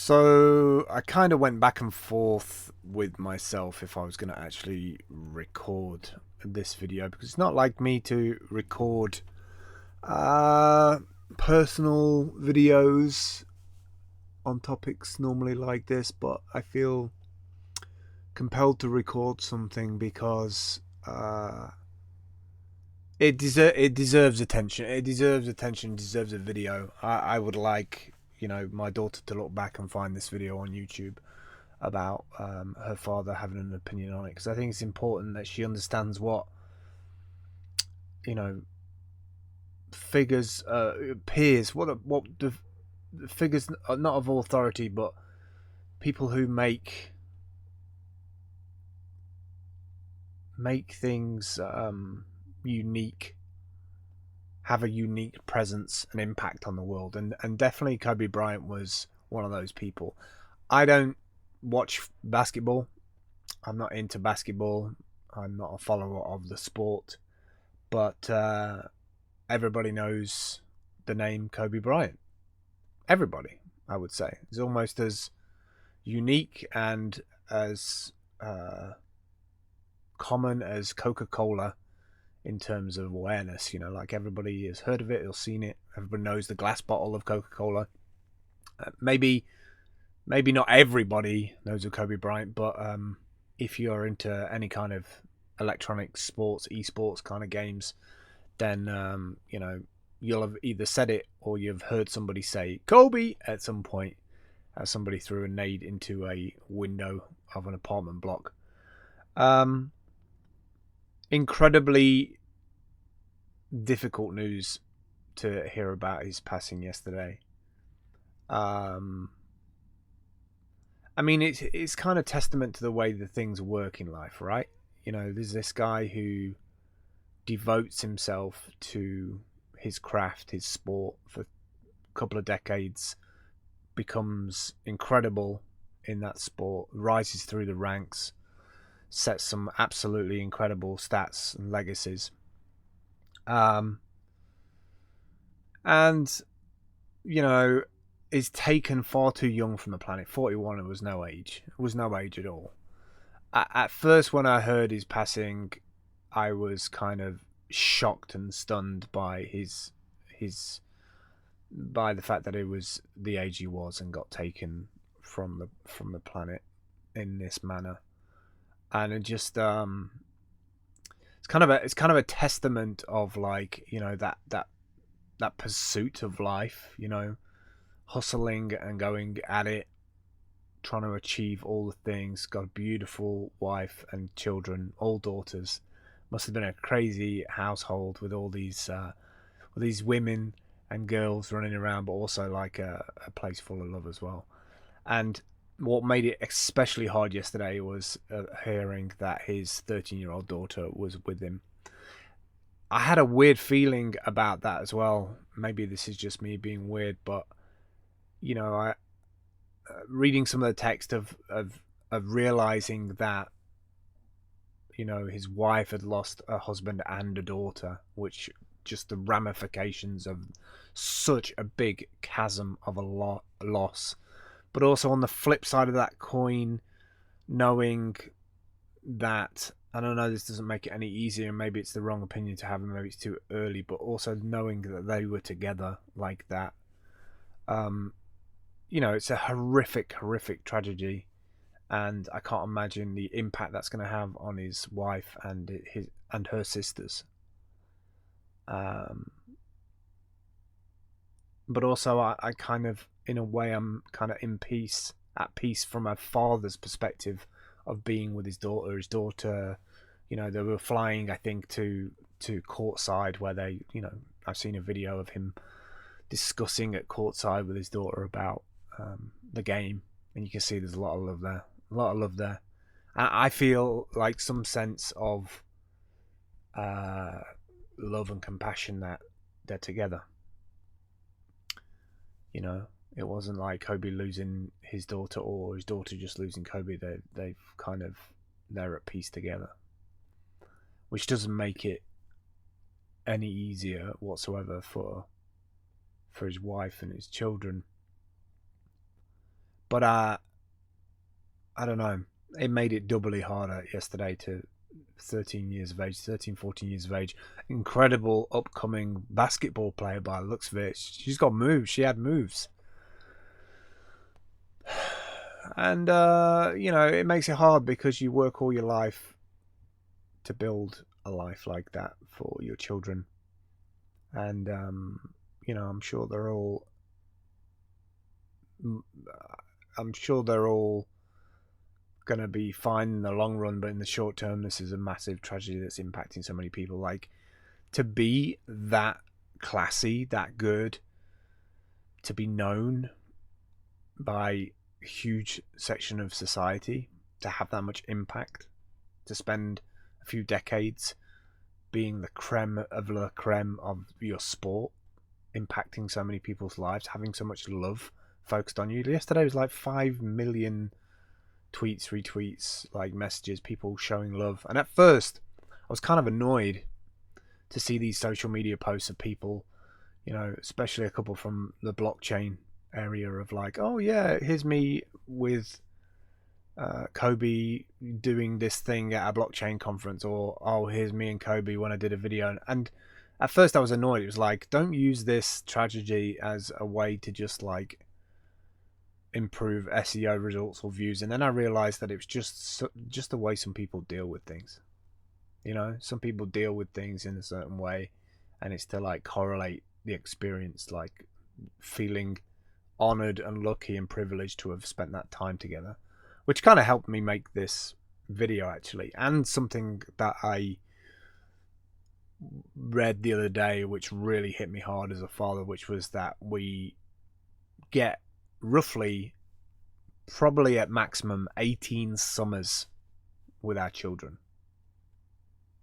So I kind of went back and forth with myself if I was going to actually record this video, because it's not like me to record uh, personal videos on topics normally like this, but I feel compelled to record something because it deserves attention. It deserves attention. It deserves a video. I would like my daughter to look back and find this video on YouTube about her father having an opinion on it, because I think it's important that she understands what you know figures, peers, what the figures, not of authority, but people who make things unique, have a unique presence and impact on the world, and definitely Kobe Bryant was one of those people. I don't watch basketball. I'm not into basketball. I'm not a follower of the sport, but everybody knows the name Kobe Bryant. Everybody, I would say, is almost as unique and as common as Coca-Cola in terms of awareness. Like, everybody has heard of it, or seen it. Everybody knows the glass bottle of Coca-Cola. Maybe not everybody knows of Kobe Bryant, but if you're into any kind of electronic sports, esports kind of games, then you'll have either said it or you've heard somebody say Kobe at some point, as somebody threw a nade into a window of an apartment block. Incredibly difficult news to hear about his passing yesterday. I mean, it's kind of testament to the way that things work in life, right? There's this guy who devotes himself to his craft, his sport, for a couple of decades, becomes incredible in that sport, rises through the ranks, sets some absolutely incredible stats and legacies. And, is taken far too young from the planet. 41 was no age. It was no age at all. At first, when I heard his passing, I was kind of shocked and stunned by by the fact that it was the age he was and got taken from the planet in this manner. And it just it's kind of a testament of, like, that pursuit of life, hustling and going at it, trying to achieve all the things. Got a beautiful wife and children, all daughters. Must have been a crazy household with all these women and girls running around, but also like a place full of love as well. And what made it especially hard yesterday was hearing that his 13-year-old daughter was with him. I had a weird feeling about that as well. Maybe this is just me being weird, but I reading some of the text of realizing that his wife had lost a husband and a daughter, which, just the ramifications of such a big chasm of a loss. But also, on the flip side of that coin, knowing that, I don't know, this doesn't make it any easier, maybe it's the wrong opinion to have, and maybe it's too early, but also knowing that they were together like that. It's a horrific tragedy, and I can't imagine the impact that's going to have on his wife and her sisters. But also, I kind of, in a way, I'm kind of at peace from a father's perspective of being with his daughter. His daughter, they were flying, I think, to courtside, where they, I've seen a video of him discussing at courtside with his daughter about the game, and you can see there's a lot of love there. I feel like some sense of love and compassion that they're together. It wasn't like Kobe losing his daughter or his daughter just losing Kobe. They're at peace together, which doesn't make it any easier whatsoever for his wife and his children. But I don't know. It made it doubly harder yesterday to 13 years of age, 13, 14 years of age. Incredible upcoming basketball player by the looks of it. She's got moves. She had moves. And, it makes it hard because you work all your life to build a life like that for your children. And, I'm sure they're all. I'm sure they're all going to be fine in the long run, but in the short term, this is a massive tragedy that's impacting so many people. Like, to be that classy, that good, to be known by a huge section of society, to have that much impact, to spend a few decades being the creme of la creme of your sport, impacting so many people's lives, having so much love focused on you. Yesterday was like 5 million tweets, retweets, like messages, people showing love. And at first, I was kind of annoyed to see these social media posts of people, especially a couple from the blockchain area of like, oh yeah, here's me with Kobe doing this thing at a blockchain conference, or oh, here's me and Kobe when I did a video. And at first I was annoyed. It was like, don't use this tragedy as a way to just like improve SEO results or views. And then I realized that it was just the way some people deal with things. Some people deal with things in a certain way, and it's to like correlate the experience, like feeling honored and lucky and privileged to have spent that time together, which kind of helped me make this video actually. And something that I read the other day, which really hit me hard as a father, which was that we get roughly, probably at maximum, 18 summers with our children.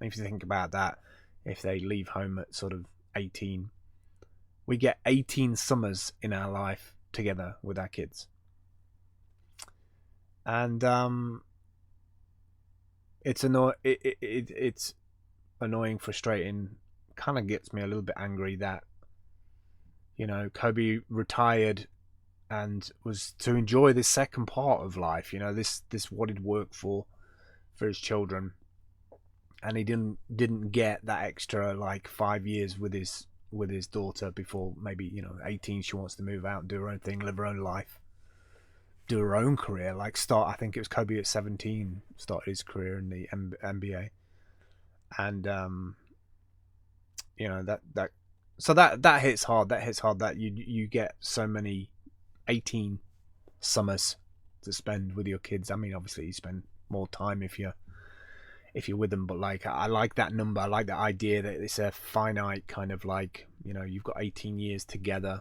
If you think about that, if they leave home at sort of 18, we get 18 summers in our life together with our kids. And it's annoying, frustrating, kind of gets me a little bit angry that Kobe retired and was to enjoy this second part of life, this what he'd worked for his children, and he didn't get that extra like 5 years with his daughter before maybe 18 she wants to move out and do her own thing, live her own life, do her own career, like start. I think it was Kobe at 17 started his career in the NBA, and that hits hard. That hits hard that you get so many 18 summers to spend with your kids. I mean, obviously you spend more time if you're with them, but like I like that number. I like the idea that it's a finite kind of like, you've got 18 years together.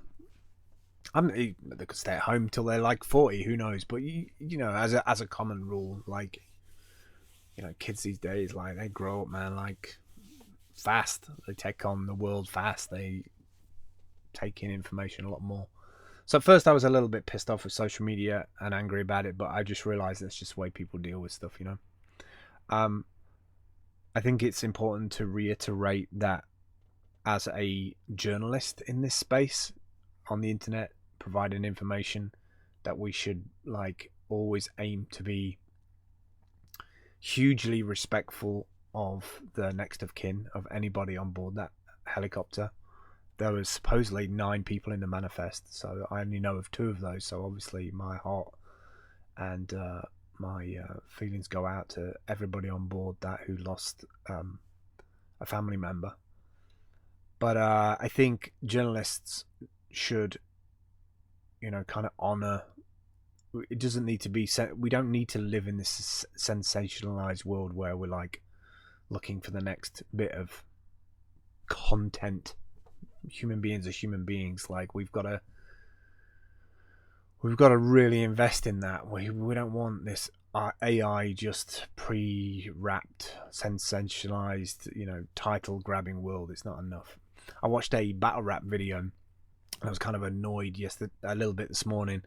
They could stay at home till they're like 40, who knows? But as a common rule, like kids these days, like they grow up, man, like fast. They take on the world fast. They take in information a lot more. So at first I was a little bit pissed off with social media and angry about it, but I just realized that's just the way people deal with stuff, I think it's important to reiterate that as a journalist in this space on the internet, providing information, that we should like always aim to be hugely respectful of the next of kin of anybody on board that helicopter. There was supposedly 9 people in the manifest, so I only know of 2 of those. So obviously my heart and my feelings go out to everybody on board that who lost a family member. But I think journalists should, kind of honor. It doesn't need to be. We don't need to live in this sensationalized world where we're like looking for the next bit of content. Human beings are human beings. Like we've got to really invest in that. We don't want this AI just pre-wrapped, sensationalized, title-grabbing world. It's not enough. I watched a battle rap video, and I was kind of annoyed a little bit this morning.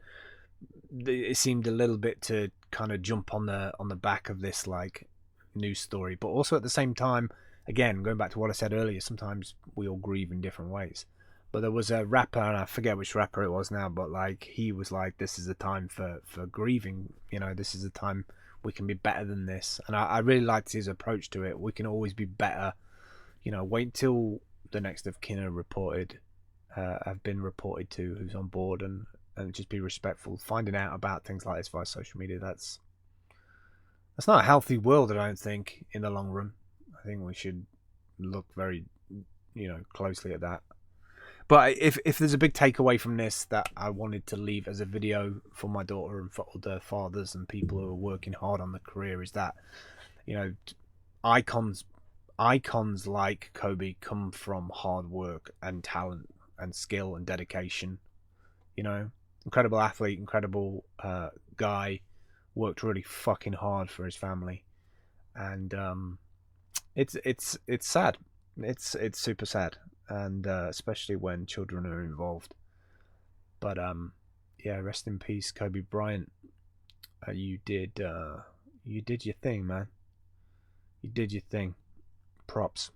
It seemed a little bit to kind of jump on the back of this like news story, but also at the same time, again, going back to what I said earlier, sometimes we all grieve in different ways. But there was a rapper, and I forget which rapper it was now, but like he was like, "This is a time for grieving. You know, this is a time we can be better than this." And I really liked his approach to it. We can always be better. You know, wait till the next of kin are reported, have been reported to, who's on board, and just be respectful. Finding out about things like this via social media, that's not a healthy world, I don't think, in the long run. I think we should look very, closely at that. But if there's a big takeaway from this that I wanted to leave as a video for my daughter and for other fathers and people who are working hard on the career, is that, you know, icons icons like Kobe come from hard work and talent and skill and dedication. You know, incredible athlete, incredible guy, worked really fucking hard for his family, and it's sad. It's super sad, and especially when children are involved. But yeah, rest in peace, Kobe Bryant. You did your thing, man. You did your thing. Props.